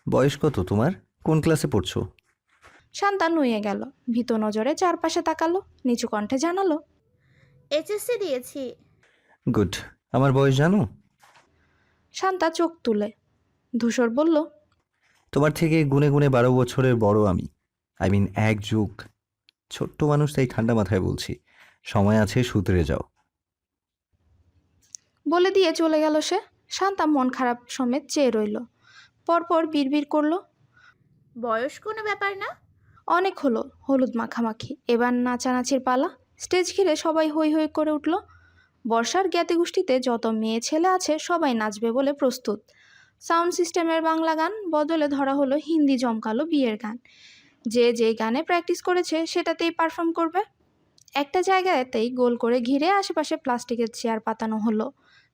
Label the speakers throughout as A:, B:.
A: বয়স কত তোমার? কোন ক্লাসে পড়ছো?
B: শান্তা নুয়ে গেল, ভীত নজরে চারপাশে তাকালো, নিচু কণ্ঠে জানালো,
C: এইচএসসি দিয়েছি।
A: গুড। আমার বয়স জানো?
B: শান্তা চোখ তুলে। ধূসর বলল,
A: তোমার থেকে গুনে গুনে 12 বছরের বড় আমি। এক যুগ। ছোট্ট মানুষ, তাই ঠান্ডা মাথায় বলছি, সময় আছে, শুধরে যাও।
B: বলে দিয়ে চলে গেল সে। শান্তা মন খারাপ সমেত চেয়ে রইল। পরপর বিড়বিড় করলো,
C: বয়স কোনো ব্যাপার না।
B: অনেক হলো হলুদ মাখামাখি, এবার নাচানাচির পালা। স্টেজ ঘিরে সবাই হৈ হৈ করে উঠল। বর্ষার জ্ঞাতিগোষ্ঠীতে যত মেয়ে ছেলে আছে সবাই নাচবে বলে প্রস্তুত। সাউন্ড সিস্টেমের বাংলা গান বদলে ধরা হলো হিন্দি জমকালো বিয়ের গান। যে যে গানে প্র্যাকটিস করেছে সেটাতেই পারফর্ম করবে। একটা জায়গাতেই গোল করে ঘিরে আশেপাশে প্লাস্টিকের চেয়ার পাতানো হলো।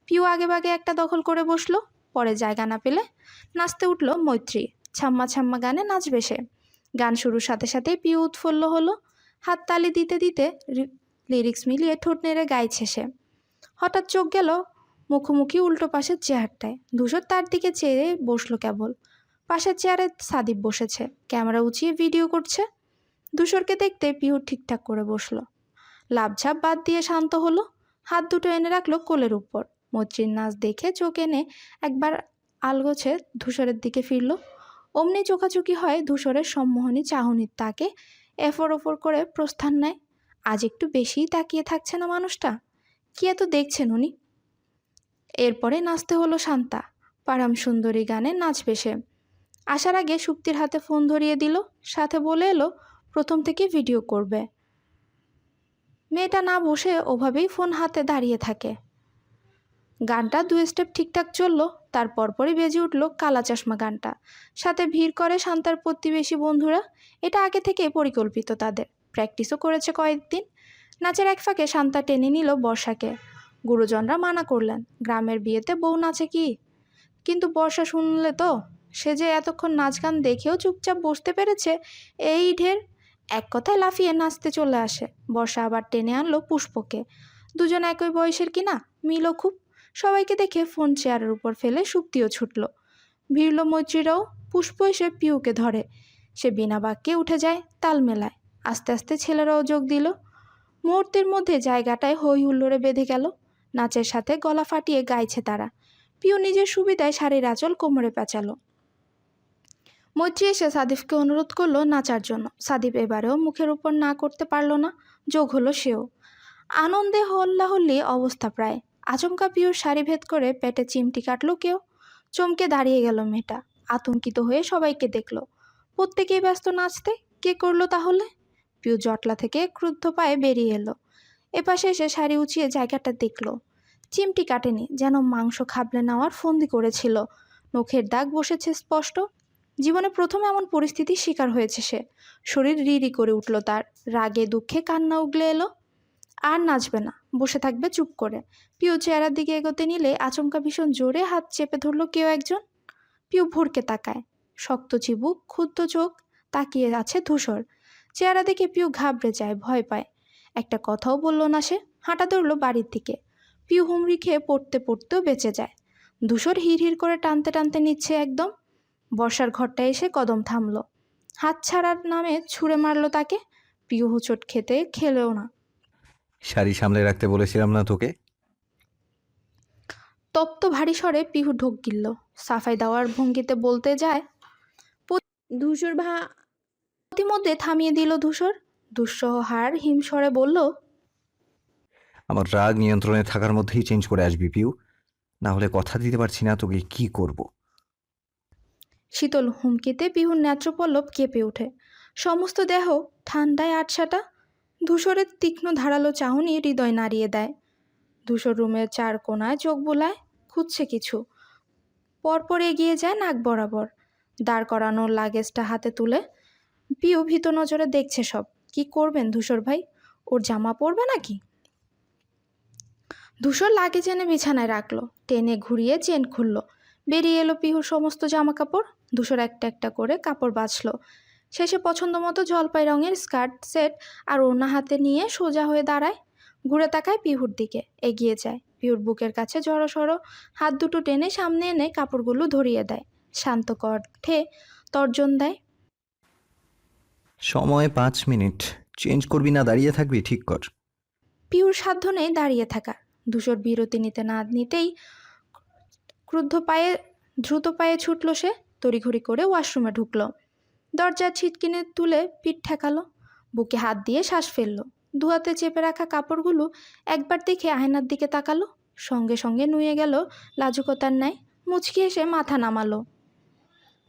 B: পিউ আগেভাগে একটা দখল করে বসলো। পরে জায়গা না পেলে নাচতে উঠল মৈত্রী। ছাম্মা ছাম্মা গানে নাচবে সে। গান শুরুর সাথে সাথেই পিউ উৎফুল্ল হলো। হাততালি দিতে দিতে লিরিক্স মিলিয়ে ঠোঁট নেড়ে গাইছে সে। হঠাৎ চোখ গেল মুখোমুখি উল্টো পাশের চেয়ারটায়। ধূসর তার দিকে চেয়ে বসলো কেবল। পাশের চেয়ারে সাদীপ বসেছে, ক্যামেরা উঁচিয়ে ভিডিও করছে। ধূসরকে দেখতে পিউ ঠিকঠাক করে বসলো। লাভঝাপ বাদ দিয়ে শান্ত হলো। হাত দুটো এনে রাখলো কোলের উপর। মৈত্রীর নাচ দেখে চোখ এনে একবার আলগোছে ধূসরের দিকে ফিরল। অমনি চোখাচোখি হয় ধূসরের সম্মোহনী চাহনির তাকে এফর ওফর করে প্রস্থান নেয়। আজ একটু বেশিই তাকিয়ে থাকছে না মানুষটা? কি এত দেখছেন উনি? এরপরে নাচতে হলো শান্তা। পারাম সুন্দরী গানে নাচবে সে। আসার আগে সুপ্তির হাতে ফোন ধরিয়ে দিল, সাথে বলে এলো প্রথম থেকে ভিডিও করবে। মেয়েটা না বসে ওভাবেই ফোন হাতে দাঁড়িয়ে থাকে। গানটা 2 স্টেপ ঠিকঠাক চললো, তার পরপরই বেজে উঠল কালা চশমা গানটা। সাথে ভিড় করে শান্তার প্রতিবেশী বন্ধুরা। এটা আগে থেকে পরিকল্পিত তাদের, প্র্যাকটিসও করেছে কয়েকদিন। নাচের এক ফাঁকে শান্তা টেনে নিল বর্ষাকে। গুরুজনরা মানা করলেন, গ্রামের বিয়েতে বউ নাচে কি? কিন্তু বর্ষা শুনলে তো, সে যে এতক্ষণ নাচ গান দেখেও চুপচাপ বসতে পেরেছে, এই ঢের। এক কথায় লাফিয়ে নাচতে চলে আসে। বর্ষা আবার টেনে আনলো পুষ্পকে। দুজন একই বয়সের কিনা, মিলও খুব। সবাইকে দেখে ফোন চেয়ারের উপর ফেলে সুপ্তিও ছুটল। ভিড়ল মৈত্রীরাও। পুষ্প এসে পিউকে ধরে। সে বিনা বাক্যে উঠে যায়, তাল মেলায়। আস্তে আস্তে ছেলেরাও যোগ দিল। মুহূর্তের মধ্যে জায়গাটায় হই হুল্লোড়ে বেঁধে গেল। নাচের সাথে গলা ফাটিয়ে গাইছে তারা। পিউ নিজের সুবিধায় শাড়ির আঁচল কোমরে পেঁচালো। মৈত্রী এসে সাদিফকে অনুরোধ করলো নাচার জন্য। সাদিফ এবারেও মুখের উপর না করতে পারল না, যোগ হলো সেও। আনন্দে হল্লাহল্লি অবস্থা প্রায়। আচমকা পিউর শাড়ি ভেদ করে পেটে চিমটি কাটলো কেউ। চমকে দাঁড়িয়ে গেল মেয়েটা, আতঙ্কিত হয়ে সবাইকে দেখলো। প্রত্যেকেই ব্যস্ত নাচতে। কে করলো তাহলে? পিউ জটলা থেকে ক্রুদ্ধ পায়ে বেরিয়ে এলো। এপাশে এসে শাড়ি উঁচিয়ে জায়গাটা দেখলো। চিমটি কাটেনি, যেন মাংস খাবলে নেওয়ার ফন্দি করেছিল। নখের দাগ বসেছে স্পষ্ট। জীবনে প্রথম এমন পরিস্থিতির শিকার হয়েছে সে। শরীর রিরি করে উঠল তার। রাগে দুঃখে কান্না উগলে এলো। আর নাচবে না, বসে থাকবে চুপ করে। পিউ চেহারার দিকে এগোতে নিলে আচমকা ভীষণ জোরে হাত চেপে ধরলো কেউ একজন। পিউ ভুরকে তাকায়। শক্ত চিবুক, ক্ষুদ্র চোখ, তাকিয়ে আছে ধূসর। চেহারা দেখে পিউ ঘাবড়ে যায়, ভয় পায়। একটা কথাও বলল না সে। হাঁটা ধরলো বাড়ির দিকে। পিউ হুমড়ি খেয়ে পড়তে পড়তেও বেঁচে যায়। ধূসর হিড় করে টানতে টানতে নিচ্ছে একদম। বর্ষার ঘরটা এসে কদম থামল। হাত ছাড়ার নামে ছুঁড়ে মারল তাকে। পিউ হুচট খেতে খেলেও না।
A: শাড়ি সামলে রাখতে বলেছিলাম না তোকে?
B: তপ্ত ভারী স্বরে পিহু ঢোক গিলল। সাফাই দেওয়ার ভঙ্গিতে বলতে যায়,
C: ধূসর
B: প্রতিমধ্যে থামিয়ে দিল ধূসর। দুঃসহ হার হিমস্বরে বলল,
A: আমার রাগ নিয়ন্ত্রণে থাকার মধ্যেই চেঞ্জ করে আসবি পিউ, না হলে কথা দিতে পারছি না তোকে কি করব।
B: শীতল হুমকিতে পিহুর নেত্রপল্লব কেঁপে ওঠে। সমস্ত দেহ ঠান্ডায় আটসাটা। ধূসরের তীক্ষ্ণ ধারালো চাহনি হৃদয় নাড়িয়ে দেয়। ধূসর রুমের চার কোণায় চোখ বোলায়, খুঁজছে কিছু। পরপর এগিয়ে যায় নাক বরাবর। দাঁড় করানোর লাগেজটা হাতে তুলে পিউ ভীত নজরে দেখছে সব। কি করবেন ধূসর ভাই? ওর জামা পরবে নাকি? ধূসর লাগেজ এনে বিছানায় রাখলো। টেনে ঘুরিয়ে চেন খুলল। বেরিয়ে এলো পিহুর সমস্ত জামা কাপড়। ধূসর একটা একটা করে কাপড় বাছলো। শেষে পছন্দ মতো জলপাই রঙের স্কার্ট সেট আর ওড়না হাতে নিয়ে সোজা হয়ে দাঁড়ায়। ঘুরে তাকায় পিহুর দিকে, এগিয়ে যায়। পিহুর বুকের কাছে জড়সড় হাত দুটো টেনে সামনে এনে কাপড়গুলো ধরিয়ে দেয়। শান্ত কণ্ঠে তর্জন দেয়।
A: সময় 5 মিনিট। চেঞ্জ করবি না দাঁড়িয়ে থাকবি ঠিক কর।
B: পিউর সাধ্য নেই দাঁড়িয়ে থাকা। ধূসর বিরতি নিতে না নিতেই দ্রুত পায়ে ছুটল সে। তড়িঘড়ি করে ওয়াশরুমে ঢুকলো। দরজার ছিটকিনি তুলে পিঠ ঠেকালো। বুকে হাত দিয়ে শ্বাস ফেললো। দুহাতে চেপে রাখা কাপড়গুলো একবার দেখে আয়নার দিকে তাকালো। সঙ্গে সঙ্গে নুয়ে গেল লাজুকতার ন্যায়। মুচকি এসে মাথা নামালো।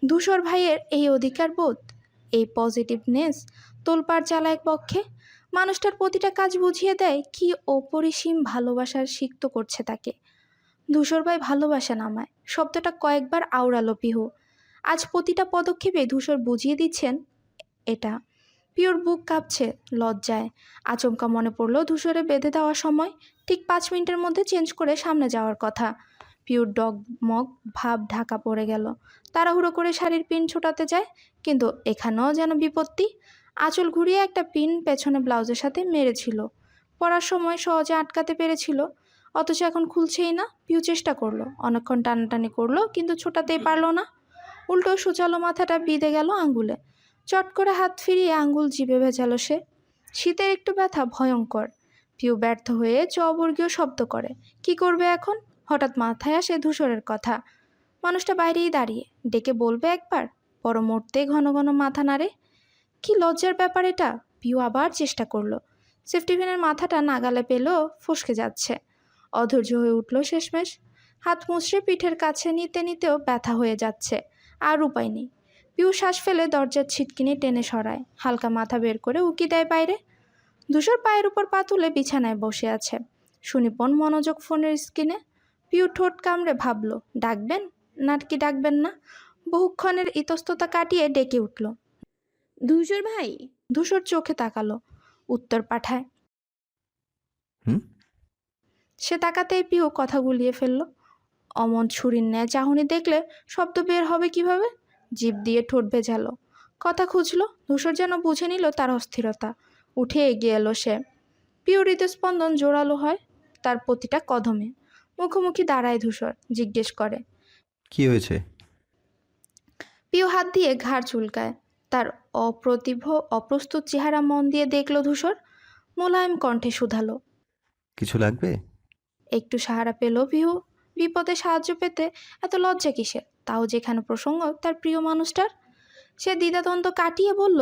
B: ধূসর ভাইয়ের এই অধিকার বোধ, এই পজিটিভনেস তোলপাড় চালায় পক্ষে। মানুষটার প্রতিটা কাজ বুঝিয়ে দেয় কি অপরিসীম ভালোবাসার সিক্ত করছে তাকে। ধূসর ভাই ভালোবাসেন আমায় শব্দটা কয়েকবার আওড়ালো পিহু। আজ প্রতিটা পদক্ষেপে ধূসর বুঝিয়ে দিচ্ছেন এটা। পিওর বুক কাঁপছে লজ্জায়। আচমকা মনে পড়ল ধূসরে বেঁধে দেওয়ার সময় ঠিক 5 মিনিটের মধ্যে চেঞ্জ করে সামনে যাওয়ার কথা। পিওর ডগমগ ভাব ঢাকা পড়ে গেল। তাড়াহুড়ো করে শাড়ির পিন ছোটাতে যায়, কিন্তু এখানেও যেন বিপত্তি। আঁচল ঘুরিয়ে একটা পিন পেছনে ব্লাউজের সাথে মেরেছিল। পরার সময় সহজে আটকাতে পেরেছিল, অথচ এখন খুলছেই না। পিউ চেষ্টা করলো, অনেকক্ষণ টানাটানি করলো, কিন্তু ছোটাতেই পারলো না। উল্টো সোচালো মাথাটা বিঁধে গেল আঙ্গুলে। চট করে হাত ফিরিয়ে আঙ্গুল জিভে ভেজালো সে। শীতের একটু ব্যথা ভয়ঙ্কর। পিউ ব্যর্থ হয়ে চবর্গীয় শব্দ করে। কি করবে এখন? হঠাৎ মাথায় আসে ধূসরের কথা। মানুষটা বাইরেই দাঁড়িয়ে, ডেকে বলবে একবার। পর মুহূর্তে ঘন ঘন মাথা নাড়ে। কি লজ্জার ব্যাপার এটা। পিউ আবার চেষ্টা করলো। সেফটি পিনের মাথাটা নাগালে পেলেও ফসকে যাচ্ছে। অধৈর্য হয়ে উঠল শেষমেশ। হাত মুচড়ে পিঠের কাছে নিতে নিতেও ব্যথা হয়ে যাচ্ছে। আর উপায় নেই। পিউ শ্বাস ফেলে দরজার ছিটকিনি টেনে সরায়। হালকা মাথা বের করে উকি দেয় বাইরে। ধূসর পায়ের উপর পা তুলে বিছানায় বসে আছে। সুনিপন মনোযোগ ফোনের স্ক্রিনে। পিউ ঠোঁট কামড়ে ভাবল, ডাকবেন না কি ডাকবেন না। বহুক্ষণের ইতস্ততা কাটিয়ে ডেকে উঠল।
C: ধূসর ভাই।
B: ধূসর চোখে তাকালো। উত্তর পাঠায়।
A: হুম?
B: সে তাকাতেই পিউ কথা গুলিয়ে ফেলল। অমন ছুরির ন্যায় চাহনি দেখলে শব্দ বের হবে কিভাবে। জিভ দিয়ে ঠোঁট ভেজালো। কথা খুঁজলো। ধূসর যেন বুঝে নিল তার অস্থিরতা। উঠে এগিয়ে এলো সে। পিউ হৃদস্পন্দন জোরালো হয় তার প্রতিটা কদমে। মুখোমুখি দাঁড়ায় ধূসর। জিজ্ঞেস করে,
A: কি হয়েছে?
B: পিউ হাত দিয়ে ঘাড় চুলকায়। তার অপ্রস্তুত চেহারা মন দিয়ে দেখল ধূসর। মোলায়েম কণ্ঠে শুধালো,
A: কিছু লাগবে?
B: একটু সাহারা পেল পিহু। বিপদে সাহায্য পেতে এত লজ্জা কিসের, তাও যেখানে প্রসঙ্গ তার প্রিয় মানুষটার। সে দ্বিধাদ্বন্দ্ব কাটিয়ে বলল,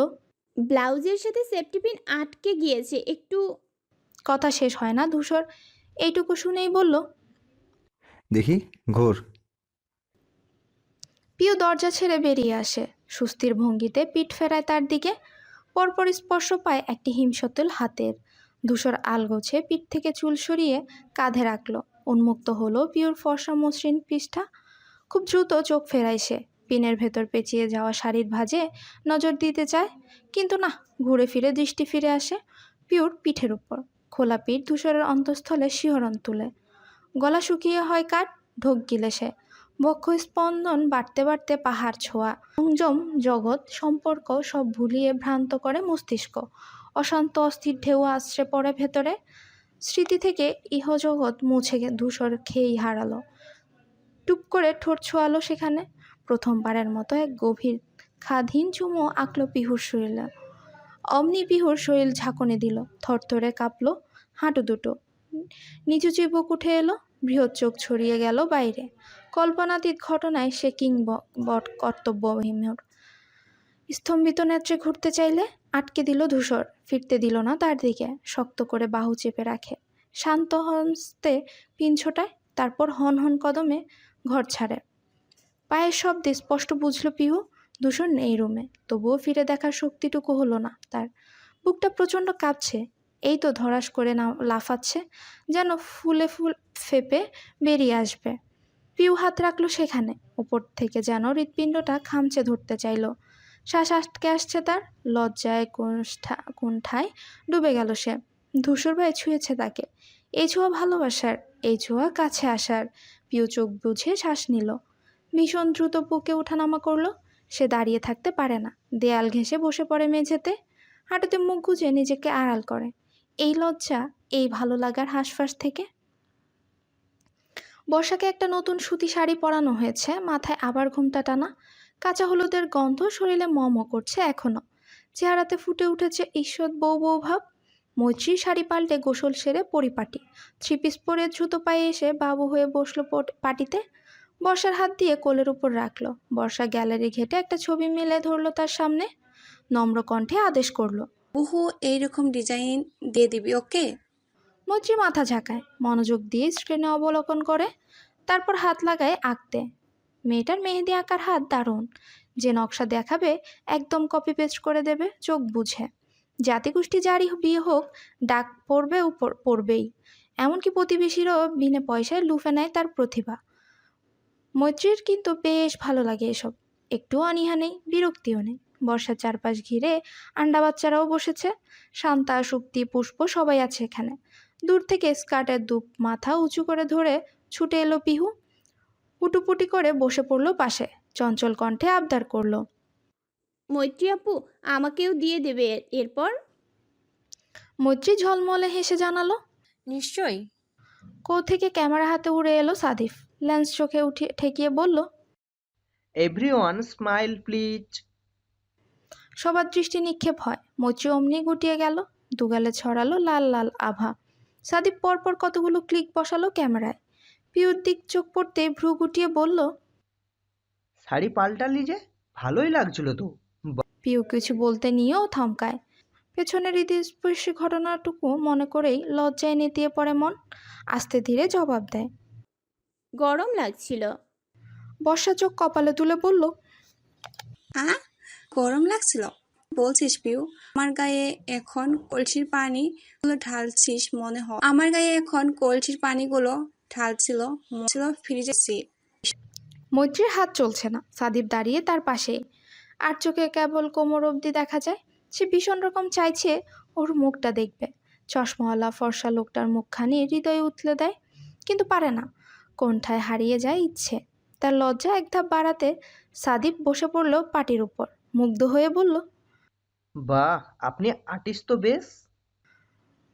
C: ব্লাউজের সাথে সেফটি পিন আটকে গিয়েছে, একটু।
B: কথা শেষ হয় না ধূসর এইটুকু শুনেই বলল,
A: দেখি ঘোর।
B: পিউ দরজা ছেড়ে বেরিয়ে আসে। সুস্থির ভঙ্গিতে পিঠ ফেরায় তার দিকে। পরপর স্পর্শ পায় একটি হিমশীতল হাতের। ধূসর আলগোছে পিঠ থেকে চুল সরিয়ে কাঁধে রাখল। উন্মুক্ত হলো পিউর ফর্সা মসৃণ পৃষ্ঠা। খুব দ্রুত চোখ ফেরায় সে। পিনের ভেতর পেঁচিয়ে যাওয়া শাড়ির ভাঁজে নজর দিতে চায়, কিন্তু না। ঘুরে ফিরে দৃষ্টি ফিরে আসে পিউর পিঠের উপর। খোলা পিঠ ধূসরের অন্তঃস্থলে শিহরণ তুলে। গলা শুকিয়ে হয় কাঠ। ঢোক গিলে সে। বক্ষ স্পন্দন বাড়তে বাড়তে পাহাড় ছোঁয়া। সংযম জগৎ সম্পর্ক সব ভুলিয়ে ভ্রান্ত করে মস্তিষ্ক। অশান্ত অস্থির ঢেউ আশ্রে পড়ে ভেতরে। স্মৃতি থেকে ইহজগৎ মুছে ধূসর খেয়েই হারালো। টুপ করে ঠোঁট ছোঁয়ালো সেখানে। প্রথমবারের মতো এক গভীর খাদহীন চুমো আঁকলো পিহুর শরীরে। অমনি পিহুর শরীর ঝাঁকুনি দিল। থরথরে কাঁপলো হাঁটু দুটো। নিচু চিবুক উঠে এলো। বৃহৎ চোখ ছড়িয়ে গেল বাইরে। কল্পনাতীত ঘটনায় সে কর্তব্যহীন। স্তম্ভিত নেত্রে ঘুরতে চাইলে আটকে দিল ধূসর। ফিরতে দিল না তার দিকে। শক্ত করে বাহু চেপে রাখে। শান্ত হস্তে পিন ছোটায়, তারপর হন হন কদমে ঘর ছাড়ে। পায়ের শব্দে স্পষ্ট বুঝল পিহু ধূসর নেই রুমে। তবুও ফিরে দেখার শক্তিটুকু হলো না তার। বুকটা প্রচণ্ড কাঁপছে। এই তো ধরাস করে না লাফাচ্ছে, যেন ফুলে ফেপে বেরিয়ে আসবে। পিউ হাত রাখলো সেখানে। উপর থেকে যেন হৃৎপিণ্ডটা খামচে ধরতে চাইল। শ্বাস আটকে আসছে তার। লজ্জায় কুণ্ঠায় ডুবে গেল সে। ধূসর ভাই ছুঁয়েছে তাকে। এই ছোঁয়া ভালোবাসার, এই ছোঁয়া কাছে আসার। পিউ চোখ বুঝে শ্বাস নিল। ভীষণ দ্রুত বুকে ওঠানামা করলো। সে দাঁড়িয়ে থাকতে পারে না। দেয়াল ঘেঁষে বসে পড়ে মেঝেতে। হাঁটুতে মুখ গুজে নিজেকে আড়াল করে। এই লজ্জা, এই ভালো লাগার হাঁসফাঁস থেকে। বর্ষাকে একটা নতুন সুতি শাড়ি পরানো হয়েছে, মাথায় আবার ঘোমটা টানা, কাঁচা হলুদের গন্ধ শরীরে করছে এখনো। চেহারাতে ফুটে উঠেছে ঈষৎ বউ বউ ভাব। মৈত্রী শাড়ি পাল্টে গোসল সেরে পরিপাটি, থ্রি পিস পরে জুতো পায়ে এসে বাবু হয়ে বসলো পাটিতে। বর্ষার হাত দিয়ে কোলের উপর রাখলো। বর্ষা গ্যালারি ঘেটে একটা ছবি মেলে ধরলো তার সামনে, নম্র কণ্ঠে আদেশ করলো।
D: বহু এইরকম ডিজাইন দিয়ে দিবি, ওকে?
B: মৈত্রী মাথা ঝাঁকায়, মনোযোগ দিয়ে স্ক্রিনে অবলোকন করে, তারপর হাত লাগায় আঁকতে। মেয়েটার মেহেদি আঁকার হাত দারুণ, যে নকশা দেখাবে একদম কপি পেস্ট করে দেবে চোখ বুঝে। জাতিগোষ্ঠী যারই বিয়ে হোক, ডাক পড়বে পড়বেই, এমনকি প্রতিবেশীরও বিনা পয়সায় লুফে নেয় তার প্রতিভা। মৈত্রীর কিন্তু বেশ ভালো লাগে এসব, একটুও অনীহা নেই, বিরক্তিও নেই। বর্ষার চারপাশ ঘিরে আন্ডা বাচ্চারাও বসেছে, শান্তা, সুপ্তি, পুষ্প সবাই আছে এখানে। দূর থেকে স্কার্টের দুপ মাথা উঁচু করে ধরে ছুটে এলো পিহু, পুটুপুটি করে বসে পড়লো পাশে, চঞ্চল কণ্ঠে আবদার করলো।
C: মৈত্রী আপু, আমাকেও দিয়ে দেবে এরপর?
B: মৈত্রী ঝলমলে হেসে জানালো।
D: নিশ্চয়ই।
B: থেকে ক্যামেরা হাতে উড়ে এলো সাদিফ, লেন্স চোখে ঠেকিয়ে বলল।
E: Everyone smile please.
B: সবার দৃষ্টি নিক্ষেপ হয়, মৈত্রী অমনি গুটিয়ে গেল, দুগালে ছড়ালো লাল লাল আভা। সাদিফ পরপর কতগুলো ক্লিক বসালো ক্যামেরায়। পিউর দিক চোখ পড়তে ভ্রু গুটিয়ে বলল।
E: শাড়ি পাল্টালি যে, ভালোই লাগছিল তো।
B: পিউ কিছু বলতে নিয়েও থমকায়। পেছনের হৃদয়স্পর্শী ঘটনাটুকু মনে করেই লজ্জায় নেতিয়ে পড়ে মন। আস্তে ধীরে জবাব দেয়।
C: গরম লাগছিল।
B: বর্ষা চোখ কপালে তুলে বলল।
D: গরম লাগছিল বলছিস পিউ? আমার গায়ে এখন কলসির পানিগুলো ঢালছিস মনে হয়। আমার গায়ে এখন কলসির পানিগুলো ঢালছিল ফ্রিজে।
B: মৈত্রীর হাত চলছে না, সাদিপ দাঁড়িয়ে তার পাশে, আর চোখে কেবল কোমর অবধি দেখা যায়। সে ভীষণ রকম চাইছে ওর মুখটা দেখবে, চশমাওয়ালা ফর্সা লোকটার মুখখানি হৃদয়ে উতলে দেয়, কিন্তু পারে না। কোণঠায় হারিয়ে যায় ইচ্ছে। তার লজ্জা এক ধাপ বাড়াতে সাদিপ বসে পড়ল পাটির উপর, মুগ্ধ হয়ে বলল।
E: বাহ, আপনি আর্টিস্ট তো বেশ।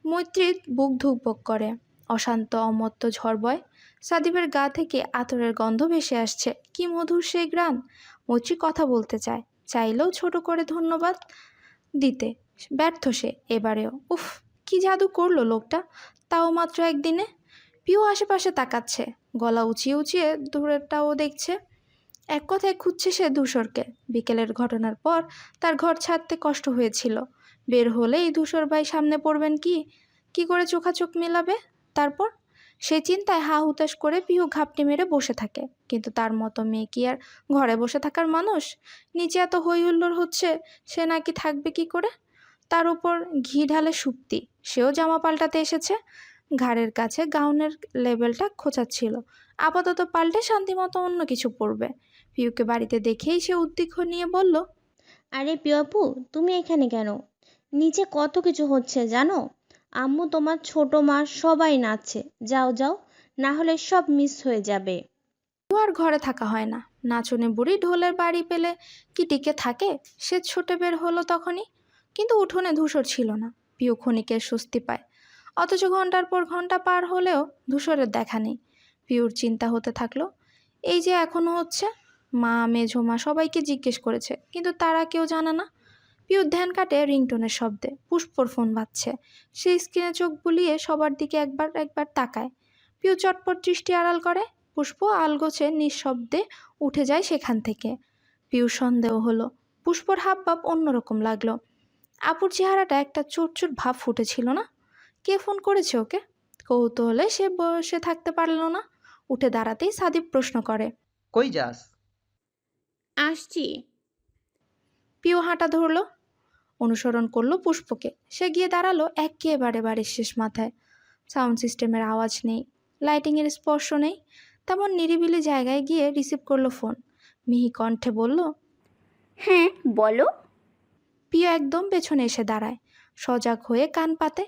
B: মৈত্রীর বুক ধুকপুক করে, অশান্ত অমত্ত ঝড় বয়। সাদিপের গা থেকে আতরের গন্ধ ভেসে আসছে, কি মধুর সেই ঘ্রাণ। মৈত্রী কথা বলতে চাইলেও ছোট করে ধন্যবাদ দিতে ব্যর্থ সে এবারেও। উফ, কি জাদু করলো লোকটা, তাও মাত্র একদিনে। পিউ আশেপাশে তাকাচ্ছে, গলা উঁচিয়ে উঁচিয়ে দূরেরটাও দেখছে। এক কথায় খুঁজছে সে ধূসরকে। বিকেলের ঘটনার পর তার ঘর ছাড়তে কষ্ট হয়েছিল। বের হলেই ধূসর ভাই সামনে পড়বেন, কি করে চোখাচোখ মেলাবে। তারপর সেই চিন্তায় হা হুতাশ করে পিহু ঘাপটি মেরে বসে থাকে। কিন্তু তার মতো মেয়ে কি আর ঘরে বসে থাকার মানুষ? নিচে এত হই হুল্লোড় হচ্ছে, সে নাকি থাকবে কি করে? তার উপর ঘি ঢালে সুপ্তি, সেও জামা পাল্টাতে এসেছে। ঘাড়ের কাছে গাউনের লেবেলটা খোঁচাচ্ছিল, আপাতত পাল্টে শান্তিমতো অন্য কিছু পরবে। পিউকে বাড়িতে দেখেই সে উদ্বিগ্ন নিয়ে বলল।
F: আরে পিউ আপু, তুমি এখানে কেন? নিচে কত কিছু হচ্ছে জানো? আম্মু, তোমার ছোট মা সবাই নাচছে। যাও যাও, না হলে সব মিস হয়ে যাবে।
B: আর ঘরে থাকা হয় না। নাচনে বুড়ি ঢোলের বাড়ি পেলে কি টিকে থাকে? সে ছুটে বের হলো তখনই, কিন্তু উঠোনে ধূসর ছিল না। পিউ ক্ষণিকের স্বস্তি পায়, অথচ ঘন্টার পর ঘন্টা পার হলেও ধূসরের দেখা নেই। পিউর চিন্তা হতে থাকলো, এই যে এখনো হচ্ছে। মা, মেঝো মা সবাইকে জিজ্ঞেস করেছে, কিন্তু তারা কেউ জানে না। পিউর ধ্যান কাটে রিংটোনের শব্দে, পুষ্পর ফোন বাজছে। সে স্ক্রিনে চোখ বুলিয়ে সবার দিকে একবার একবার তাকায়। পিউ চটপট দৃষ্টি আড়াল করে। পুষ্প আলগোছে নিঃশব্দে উঠে যায় সেখান থেকে। পিউর সন্দেহ হলো, পুষ্পর হাবভাব অন্যরকম লাগলো। আপুর চেহারাটা একটা চোট ভাব ফুটেছিল না? কে ফোন করেছে ওকে? কৌতূহলে সে বসে থাকতে পারল না। উঠে দাঁড়াতেই সাদিপ প্রশ্ন করে।
E: কই যাস?
C: আসছি।
B: পিউ হাঁটা ধরল, অনুসরণ করলো পুষ্পকে। সে গিয়ে দাঁড়ালো একেবারে বাড়ির শেষ মাথায়। সাউন্ড সিস্টেমের আওয়াজ নেই, লাইটিংয়ের স্পর্শ নেই। তেমন নিরিবিলি জায়গায় গিয়ে রিসিভ করলো ফোন। মিহি কণ্ঠে বলল।
G: হ্যাঁ বলো।
B: পিউ একদম পেছনে এসে দাঁড়ায়, সজাগ হয়ে কান পাতে।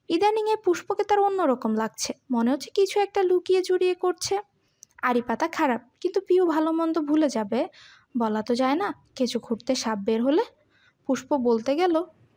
B: ইদানিংয়ে পুষ্পকে তার অন্যরকম লাগছে, মনে হচ্ছে কিছু একটা লুকিয়ে জড়িয়ে করছে। আড়ি পাতা খারাপ, কিন্তু পিউ ভালো মন্দ ভুলে যাবে, বলা তো যায় না। কেঁচো খুঁড়তে সাপ বের হলে। পুষ্প বলতে গেল।